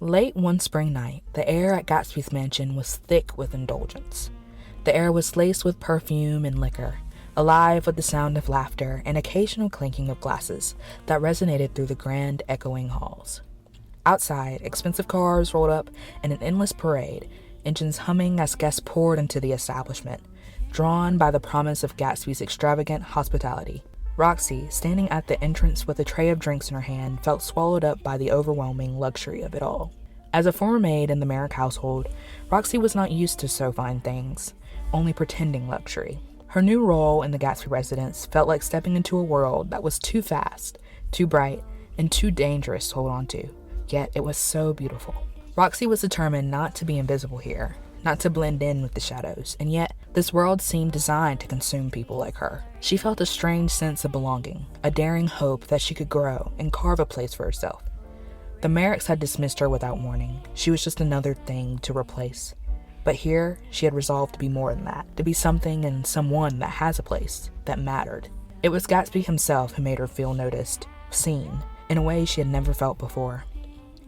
Late one spring night, the air at Gatsby's mansion was thick with indulgence. The air was laced with perfume and liquor, alive with the sound of laughter and occasional clinking of glasses that resonated through the grand, echoing halls. Outside, expensive cars rolled up in an endless parade, engines humming as guests poured into the establishment, drawn by the promise of Gatsby's extravagant hospitality. Roxy, standing at the entrance with a tray of drinks in her hand, felt swallowed up by the overwhelming luxury of it all. As a former maid in the Merrick household, Roxy was not used to so fine things, only pretending luxury. Her new role in the Gatsby residence felt like stepping into a world that was too fast, too bright, and too dangerous to hold on to, yet it was so beautiful. Roxy was determined not to be invisible here, not to blend in with the shadows, and yet this world seemed designed to consume people like her. She felt a strange sense of belonging, a daring hope that she could grow and carve a place for herself. The Merricks had dismissed her without warning. She was just another thing to replace. But here, she had resolved to be more than that, to be something and someone that has a place, that mattered. It was Gatsby himself who made her feel noticed, seen, in a way she had never felt before.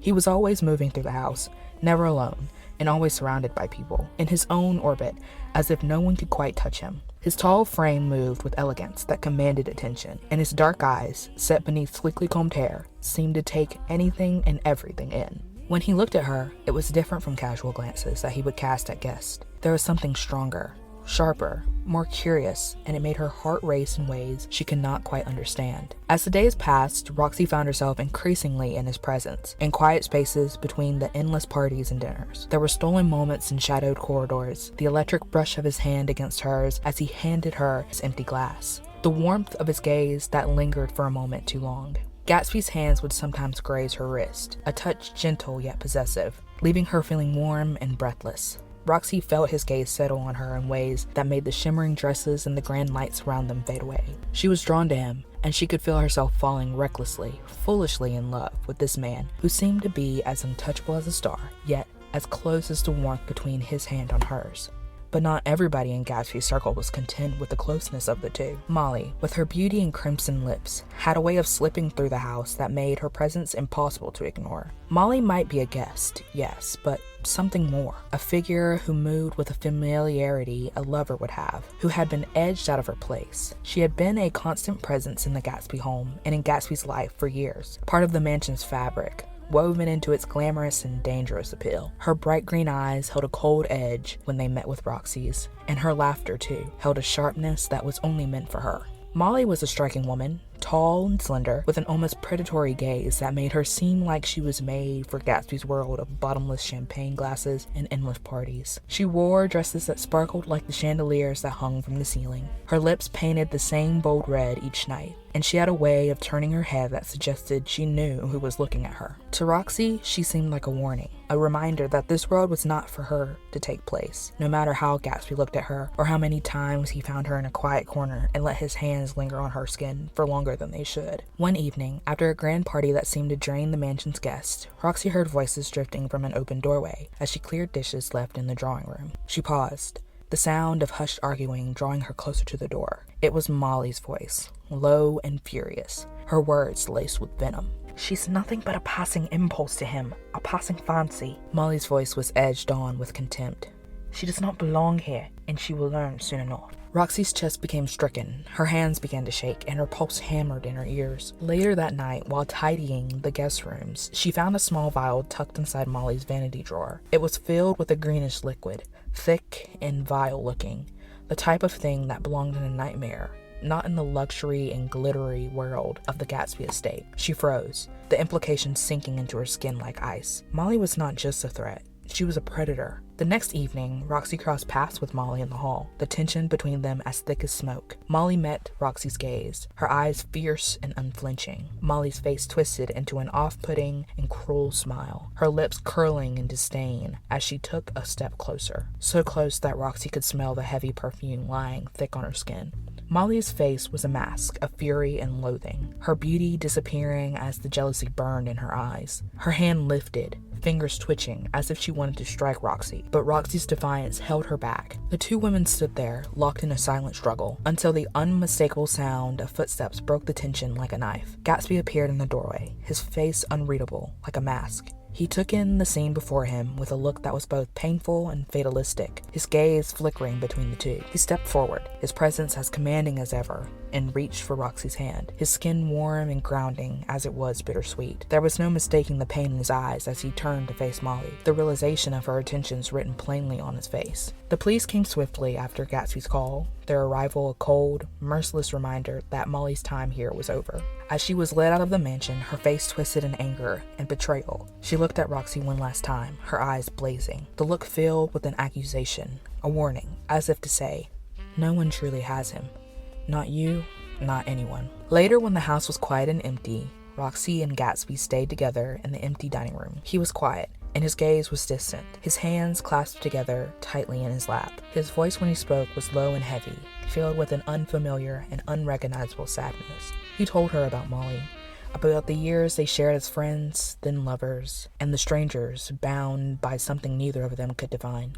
He was always moving through the house, never alone, and always surrounded by people, in his own orbit, as if no one could quite touch him. His tall frame moved with elegance that commanded attention, and his dark eyes, set beneath slickly combed hair, seemed to take anything and everything in. When he looked at her, it was different from casual glances that he would cast at guests. There was something stronger, sharper, more curious, and it made her heart race in ways she could not quite understand. As the days passed, Roxy found herself increasingly in his presence, in quiet spaces between the endless parties and dinners. There were stolen moments in shadowed corridors, the electric brush of his hand against hers as he handed her his empty glass, the warmth of his gaze that lingered for a moment too long. Gatsby's hands would sometimes graze her wrist, a touch gentle yet possessive, leaving her feeling warm and breathless. Roxy felt his gaze settle on her in ways that made the shimmering dresses and the grand lights around them fade away. She was drawn to him, and she could feel herself falling recklessly, foolishly in love with this man who seemed to be as untouchable as a star, yet as close as the warmth between his hand on hers. But not everybody in Gatsby's circle was content with the closeness of the two. Molly, with her beauty and crimson lips, had a way of slipping through the house that made her presence impossible to ignore. Molly might be a guest, yes, but something more. A figure who moved with a familiarity a lover would have, who had been edged out of her place. She had been a constant presence in the Gatsby home and in Gatsby's life for years, part of the mansion's fabric, woven into its glamorous and dangerous appeal. Her bright green eyes held a cold edge when they met with Roxy's, and her laughter, too, held a sharpness that was only meant for her. Molly was a striking woman, tall and slender, with an almost predatory gaze that made her seem like she was made for Gatsby's world of bottomless champagne glasses and endless parties. She wore dresses that sparkled like the chandeliers that hung from the ceiling. Her lips painted the same bold red each night, and she had a way of turning her head that suggested she knew who was looking at her. To Roxy, she seemed like a warning, a reminder that this world was not for her to take place, no matter how Gatsby looked at her, or how many times he found her in a quiet corner and let his hands linger on her skin for longer than they should. One evening, after a grand party that seemed to drain the mansion's guests, Roxy heard voices drifting from an open doorway as she cleared dishes left in the drawing room. She paused, the sound of hushed arguing drawing her closer to the door. It was Molly's voice, low and furious, her words laced with venom. "She's nothing but a passing impulse to him, a passing fancy." Molly's voice was edged on with contempt. "She does not belong here, and she will learn soon enough." Roxy's chest became stricken, her hands began to shake, and her pulse hammered in her ears. Later that night, while tidying the guest rooms, she found a small vial tucked inside Molly's vanity drawer. It was filled with a greenish liquid, thick and vile-looking, the type of thing that belonged in a nightmare, not in the luxury and glittery world of the Gatsby estate. She froze, the implication sinking into her skin like ice. Molly was not just a threat. She was a predator. The next evening, Roxy crossed paths with Molly in the hall, the tension between them as thick as smoke. Molly met Roxy's gaze, her eyes fierce and unflinching. Molly's face twisted into an off-putting and cruel smile, her lips curling in disdain as she took a step closer, so close that Roxy could smell the heavy perfume lying thick on her skin. Molly's face was a mask of fury and loathing, her beauty disappearing as the jealousy burned in her eyes. Her hand lifted, fingers twitching as if she wanted to strike Roxy, but Roxy's defiance held her back. The two women stood there, locked in a silent struggle, until the unmistakable sound of footsteps broke the tension like a knife. Gatsby appeared in the doorway, his face unreadable, like a mask. He took in the scene before him with a look that was both painful and fatalistic, his gaze flickering between the two. He stepped forward, his presence as commanding as ever, and reached for Roxy's hand, his skin warm and grounding as it was bittersweet. There was no mistaking the pain in his eyes as he turned to face Molly, the realization of her intentions written plainly on his face. The police came swiftly after Gatsby's call, their arrival a cold, merciless reminder that Molly's time here was over. As she was led out of the mansion, her face twisted in anger and betrayal. She looked at Roxy one last time, her eyes blazing, the look filled with an accusation, a warning, as if to say, "No one truly has him. Not you, not anyone." Later, when the house was quiet and empty, Roxy and Gatsby stayed together in the empty dining room. He was quiet, and his gaze was distant, his hands clasped together tightly in his lap. His voice when he spoke was low and heavy, filled with an unfamiliar and unrecognizable sadness. He told her about Molly, about the years they shared as friends, then lovers, and the strangers bound by something neither of them could define.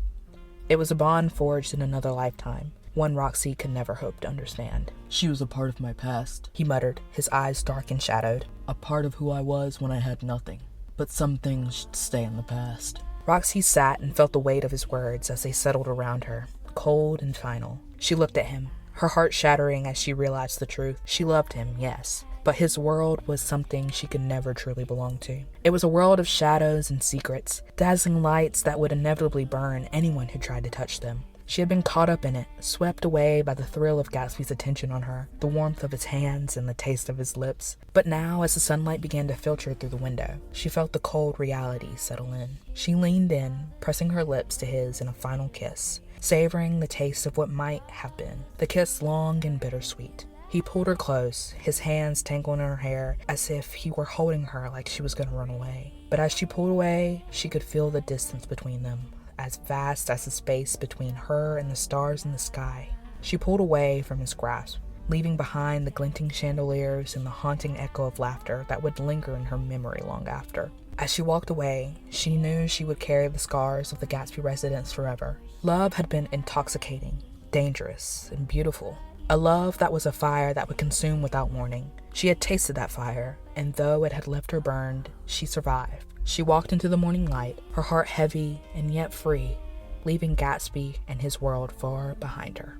It was a bond forged in another lifetime, one Roxy could never hope to understand. "She was a part of my past," he muttered, his eyes dark and shadowed. "A part of who I was when I had nothing. But some things should stay in the past." Roxy sat and felt the weight of his words as they settled around her, cold and final. She looked at him, her heart shattering as she realized the truth. She loved him, yes, but his world was something she could never truly belong to. It was a world of shadows and secrets, dazzling lights that would inevitably burn anyone who tried to touch them. She had been caught up in it, swept away by the thrill of Gatsby's attention on her, the warmth of his hands and the taste of his lips. But now, as the sunlight began to filter through the window, she felt the cold reality settle in. She leaned in, pressing her lips to his in a final kiss, savoring the taste of what might have been, the kiss long and bittersweet. He pulled her close, his hands tangled in her hair as if he were holding her like she was going to run away. But as she pulled away, she could feel the distance between them, as vast as the space between her and the stars in the sky. She pulled away from his grasp, leaving behind the glinting chandeliers and the haunting echo of laughter that would linger in her memory long after. As she walked away, she knew she would carry the scars of the Gatsby residence forever. Love had been intoxicating, dangerous, and beautiful. A love that was a fire that would consume without warning. She had tasted that fire, and though it had left her burned, she survived. She walked into the morning light, her heart heavy and yet free, leaving Gatsby and his world far behind her.